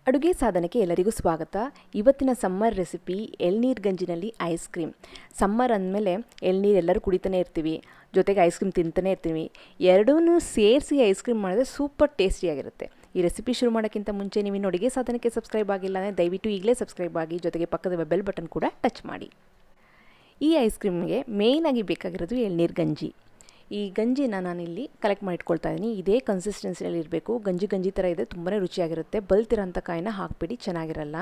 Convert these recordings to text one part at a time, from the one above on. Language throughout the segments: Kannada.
ಅಡುಗೆ ಸಾಧನಕ್ಕೆ ಎಲ್ಲರಿಗೂ ಸ್ವಾಗತ. ಇವತ್ತಿನ ಸಮ್ಮರ್ ರೆಸಿಪಿ ಎಳ್ನೀರು ಗಂಜಿನಲ್ಲಿ ಐಸ್ ಕ್ರೀಮ್. ಸಮ್ಮರ್ ಅಂದಮೇಲೆ ಎಳ್ನೀರು ಎಲ್ಲರೂ ಕುಡಿತಾನೆ ಇರ್ತೀವಿ, ಜೊತೆಗೆ ಐಸ್ ಕ್ರೀಮ್ ತಿಂತಾನೆ ಇರ್ತೀವಿ. ಎರಡೂ ಸೇರಿಸಿ ಐಸ್ ಕ್ರೀಮ್ ಮಾಡಿದ್ರೆ ಸೂಪರ್ ಟೇಸ್ಟಿಯಾಗಿರುತ್ತೆ. ಈ ರೆಸಿಪಿ ಶುರು ಮಾಡೋಕ್ಕಿಂತ ಮುಂಚೆ ನೀವು ಇನ್ನು ಅಡುಗೆ ಸಾಧನಕ್ಕೆ ಸಬ್ಸ್ಕ್ರೈಬ್ ಆಗಿಲ್ಲ ಅಂದರೆ ದಯವಿಟ್ಟು ಈಗಲೇ ಸಬ್ಸ್ಕ್ರೈಬ್ ಆಗಿ, ಜೊತೆಗೆ ಪಕ್ಕದ ಬೆಲ್ ಬಟನ್ ಕೂಡ ಟಚ್ ಮಾಡಿ. ಈ ಐಸ್ ಕ್ರೀಮ್ಗೆ ಮೇಯ್ನಾಗಿ ಬೇಕಾಗಿರೋದು ಎಳ್ನೀರು ಗಂಜಿ. ಈ ಗಂಜಿನ ನಾನಿಲ್ಲಿ ಕಲೆಕ್ಟ್ ಮಾಡಿ ಇಟ್ಕೊಳ್ತಾ ಇದ್ದೀನಿ. ಇದೇ ಕನ್ಸಿಸ್ಟೆನ್ಸಿಯಲ್ಲಿ ಇರಬೇಕು. ಗಂಜಿ ಥರ ಇದೆ, ತುಂಬಾ ರುಚಿಯಾಗಿರುತ್ತೆ. ಬಲ್ತಿರೋಂಥ ಕಾಯಿನ ಹಾಕಿಬಿಡಿ, ಚೆನ್ನಾಗಿರಲ್ಲ.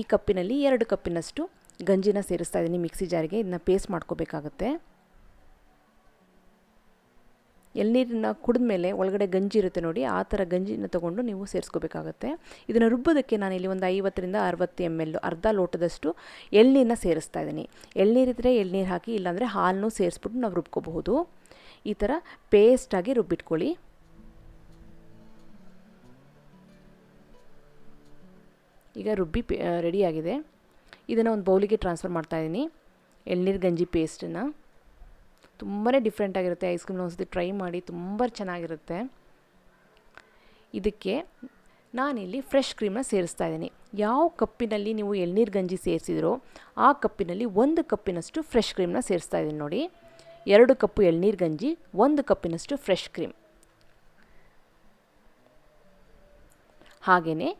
ಈ ಕಪ್ಪಿನಲ್ಲಿ 2 ಕಪ್ಪಿನಷ್ಟು ಗಂಜಿನ ಸೇರಿಸ್ತಾ ಇದ್ದೀನಿ ಮಿಕ್ಸಿ ಜಾರಿಗೆ. ಇದನ್ನ ಪೇಸ್ಟ್ ಮಾಡ್ಕೋಬೇಕಾಗುತ್ತೆ. ಎಳ್ನೀರನ್ನ ಕುಡಿದ ಮೇಲೆ ಒಳಗಡೆ ಗಂಜಿ ಇರುತ್ತೆ ನೋಡಿ, ಆ ಥರ ಗಂಜಿನ ತೊಗೊಂಡು ನೀವು ಸೇರಿಸ್ಕೋಬೇಕಾಗತ್ತೆ. ಇದನ್ನು ರುಬ್ಬೋದಕ್ಕೆ ನಾನಿಲ್ಲಿ ಒಂದು 50ರಿಂದ 60 ml ಅರ್ಧ ಲೋಟದಷ್ಟು ಎಳ್ನೀರನ್ನ ಸೇರಿಸ್ತಾ ಇದ್ದೀನಿ. ಎಳ್ನೀರಿದ್ರೆ ಎಳ್ನೀರು ಹಾಕಿ, ಇಲ್ಲಾಂದರೆ ಹಾಲನ್ನು ಸೇರಿಸ್ಬಿಟ್ಟು ನಾವು ರುಬ್ಕೋಬಹುದು. ಈ ಥರ ಪೇಸ್ಟಾಗಿ ರುಬ್ಬಿಟ್ಕೊಳ್ಳಿ. ಈಗ ರುಬ್ಬಿ ರೆಡಿಯಾಗಿದೆ. ಇದನ್ನು ಒಂದು ಬೌಲಿಗೆ ಟ್ರಾನ್ಸ್ಫರ್ ಮಾಡ್ತಾಯಿದ್ದೀನಿ. ಎಳ್ನೀರು ಗಂಜಿ ಪೇಸ್ಟನ್ನು ತುಂಬಾ ಡಿಫ್ರೆಂಟ್ ಆಗಿರುತ್ತೆ. ಐಸ್ ಕ್ರೀಮ್ನ ಒಂದ್ಸತಿ ಟ್ರೈ ಮಾಡಿ, ತುಂಬ ಚೆನ್ನಾಗಿರುತ್ತೆ. ಇದಕ್ಕೆ ನಾನಿಲ್ಲಿ ಫ್ರೆಶ್ ಕ್ರೀಮ್ನ ಸೇರಿಸ್ತಾ ಇದ್ದೀನಿ. ಯಾವ ಕಪ್ಪಿನಲ್ಲಿ ನೀವು ಎಳ್ನೀರು ಗಂಜಿ ಸೇರಿಸಿದ್ರೋ ಆ ಕಪ್ಪಿನಲ್ಲಿ 1 ಕಪ್ಪಿನಷ್ಟು ಫ್ರೆಶ್ ಕ್ರೀಮ್ನ ಸೇರಿಸ್ತಾ ಇದ್ದೀನಿ ನೋಡಿ. 2 ಕಪ್ಪು ಎಳ್ನೀರು ಗಂಜಿ, 1 ಕಪ್ಪಿನಷ್ಟು ಫ್ರೆಶ್ ಕ್ರೀಮ್. ಹಾಗೆಯೇ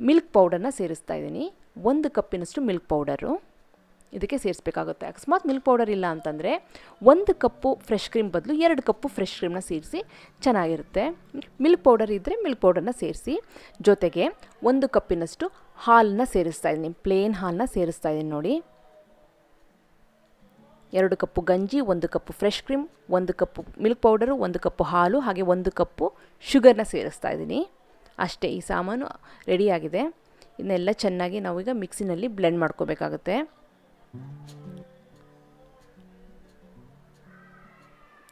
ಮಿಲ್ಕ್ ಪೌಡರ್ನ ಸೇರಿಸ್ತಾ ಇದ್ದೀನಿ. 1 ಕಪ್ಪಿನಷ್ಟು ಮಿಲ್ಕ್ ಪೌಡರು ಇದಕ್ಕೆ ಸೇರಿಸಬೇಕಾಗುತ್ತೆ. ಅಕಸ್ಮಾತ್ ಮಿಲ್ಕ್ ಪೌಡರ್ ಇಲ್ಲ ಅಂತಂದರೆ 1 ಕಪ್ಪು ಫ್ರೆಶ್ ಕ್ರೀಮ್ ಬದಲು 2 ಕಪ್ಪು ಫ್ರೆಶ್ ಕ್ರೀಮ್ನ ಸೇರಿಸಿ, ಚೆನ್ನಾಗಿರುತ್ತೆ. ಮಿಲ್ಕ್ ಪೌಡರ್ ಇದ್ದರೆ ಮಿಲ್ಕ್ ಪೌಡರ್ನ ಸೇರಿಸಿ. ಜೊತೆಗೆ 1 ಕಪ್ಪಿನಷ್ಟು ಹಾಲನ್ನ ಸೇರಿಸ್ತಾ ಇದ್ದೀನಿ. ಪ್ಲೇನ್ ಹಾಲನ್ನ ಸೇರಿಸ್ತಾ ಇದ್ದೀನಿ ನೋಡಿ. 2 ಕಪ್ಪು ಗಂಜಿ, 1 ಕಪ್ಪು ಫ್ರೆಶ್ ಕ್ರೀಮ್, 1 ಕಪ್ಪು ಮಿಲ್ಕ್ ಪೌಡರು, 1 ಕಪ್ಪು ಹಾಲು, ಹಾಗೆ 1 ಕಪ್ಪು ಶುಗರ್ನ ಸೇರಿಸ್ತಾ ಇದ್ದೀನಿ. ಅಷ್ಟೇ, ಈ ಸಾಮಾನು ರೆಡಿಯಾಗಿದೆ. ಇದನ್ನೆಲ್ಲ ಚೆನ್ನಾಗಿ ನಾವೀಗ ಮಿಕ್ಸಿನಲ್ಲಿ ಬ್ಲೆಂಡ್ ಮಾಡ್ಕೋಬೇಕಾಗುತ್ತೆ.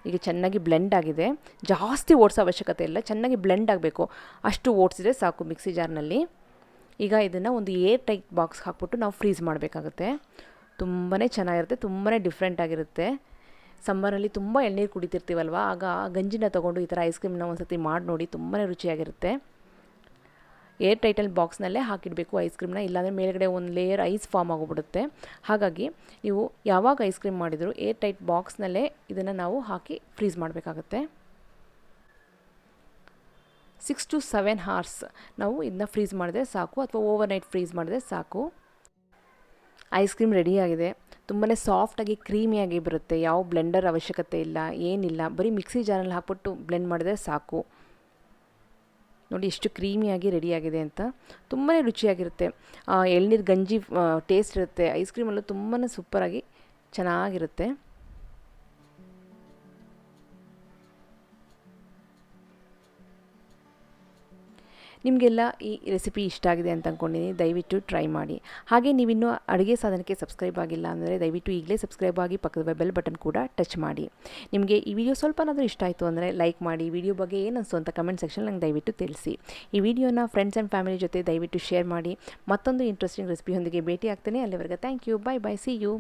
ಈಗ ಚೆನ್ನಾಗಿ ಬ್ಲೆಂಡ್ ಆಗಿದೆ. ಜಾಸ್ತಿ ಓಡಿಸೋ ಅವಶ್ಯಕತೆ ಇಲ್ಲ, ಚೆನ್ನಾಗಿ ಬ್ಲೆಂಡ್ ಆಗಬೇಕು, ಅಷ್ಟು ಓಡಿಸಿದ್ರೆ ಸಾಕು ಮಿಕ್ಸಿ ಜಾರ್ನಲ್ಲಿ. ಈಗ ಇದನ್ನು ಒಂದು ಏರ್ ಟೈಟ್ ಬಾಕ್ಸ್ ಹಾಕ್ಬಿಟ್ಟು ನಾವು ಫ್ರೀಸ್ ಮಾಡಬೇಕಾಗುತ್ತೆ. ತುಂಬಾ ಚೆನ್ನಾಗಿರುತ್ತೆ, ತುಂಬಾ ಡಿಫ್ರೆಂಟ್ ಆಗಿರುತ್ತೆ. ಸಮ್ಮರಲ್ಲಿ ತುಂಬ ಎಳ್ನೀರು ಕುಡಿತಿರ್ತೀವಲ್ವ, ಆಗ ಗಂಜಿನ ತೊಗೊಂಡು ಈ ಥರ ಐಸ್ ಕ್ರೀಮ್ನ ಒಂದು ಸತಿ ಮಾಡಿ ನೋಡಿ, ತುಂಬಾ ರುಚಿಯಾಗಿರುತ್ತೆ. ಏರ್ ಟೈಟಲ್ ಬಾಕ್ಸ್ನಲ್ಲೇ ಹಾಕಿಡಬೇಕು ಐಸ್ ಕ್ರೀಮ್ನ, ಇಲ್ಲಾಂದರೆ ಮೇಲ್ಗಡೆ ಒಂದು ಲೇಯರ್ ಐಸ್ ಫಾರ್ಮ್ ಆಗೋಗ್ಬಿಡುತ್ತೆ. ಹಾಗಾಗಿ ನೀವು ಯಾವಾಗ ಐಸ್ ಕ್ರೀಮ್ ಮಾಡಿದರೂ ಏರ್ ಟೈಟ್ ಬಾಕ್ಸ್ನಲ್ಲೇ ಇದನ್ನು ನಾವು ಹಾಕಿ ಫ್ರೀಸ್ ಮಾಡಬೇಕಾಗತ್ತೆ. 6 to 7 hours ನಾವು ಇದನ್ನ ಫ್ರೀಸ್ ಮಾಡಿದ್ರೆ ಸಾಕು, ಅಥವಾ ಓವರ್ ನೈಟ್ ಫ್ರೀಸ್ ಮಾಡಿದ್ರೆ ಸಾಕು. ಐಸ್ ಕ್ರೀಮ್ ರೆಡಿಯಾಗಿದೆ. ತುಂಬಾ ಸಾಫ್ಟಾಗಿ ಕ್ರೀಮಿಯಾಗಿ ಬರುತ್ತೆ. ಯಾವ ಬ್ಲೆಂಡರ್ ಅವಶ್ಯಕತೆ ಇಲ್ಲ, ಏನಿಲ್ಲ. ಬರೀ ಮಿಕ್ಸಿ ಜಾರಲ್ಲಿ ಹಾಕ್ಬಿಟ್ಟು ಬ್ಲೆಂಡ್ ಮಾಡಿದ್ರೆ ಸಾಕು. ನೋಡಿ ಎಷ್ಟು ಕ್ರೀಮಿಯಾಗಿ ರೆಡಿಯಾಗಿದೆ ಅಂತ. ತುಂಬಾ ರುಚಿಯಾಗಿರುತ್ತೆ. ಎಳ್ನೀರು ಗಂಜಿ ಟೇಸ್ಟ್ ಇರುತ್ತೆ. ಐಸ್ ಕ್ರೀಮಲ್ಲೂ ತುಂಬಾ ಸೂಪರಾಗಿ ಚೆನ್ನಾಗಿರುತ್ತೆ. ನಿಮಗೆಲ್ಲ ಈ ರೆಸಿಪಿ ಇಷ್ಟ ಆಗಿದೆ ಅಂತ ಅಂದ್ಕೊಂಡಿದ್ದೀನಿ. ದಯವಿಟ್ಟು ಟ್ರೈ ಮಾಡಿ. ಹಾಗೆ ನೀವಿನ್ನೂ ಅಡುಗೆ ಸಾಧನಕ್ಕೆ ಸಬ್ಸ್ಕ್ರೈಬ್ ಆಗಿಲ್ಲ ಅಂದರೆ ದಯವಿಟ್ಟು ಈಗಲೇ ಸಬ್ಸ್ಕ್ರೈಬ್ ಆಗಿ, ಪಕ್ಕದ ಬೆಲ್ ಬಟನ್ ಕೂಡ ಟಚ್ ಮಾಡಿ. ನಿಮಗೆ ಈ ವಿಡಿಯೋ ಸ್ವಲ್ಪನಾದರೂ ಇಷ್ಟ ಆಯಿತು ಅಂದರೆ ಲೈಕ್ ಮಾಡಿ. ವಿಡಿಯೋ ಬಗ್ಗೆ ಏನು ಅನಿಸ್ತು ಅಂತ ಕಮೆಂಟ್ ಸೆಕ್ಷನ್ ನಂಗೆ ದಯವಿಟ್ಟು ತಿಳಿಸಿ. ಈ ವಿಡಿಯೋನ ಫ್ರೆಂಡ್ಸ್ ಆ್ಯಂಡ್ ಫ್ಯಾಮಿಲಿ ಜೊತೆ ದಯವಿಟ್ಟು ಶೇರ್ ಮಾಡಿ. ಮತ್ತೊಂದು ಇಂಟ್ರೆಸ್ಟಿಂಗ್ ರೆಸಿಪಿಯೊಂದಿಗೆ ಭೇಟಿ ಆಗ್ತೇನೆ. ಅಲ್ಲಿವರೆಗೆ thank you, bye bye, see you.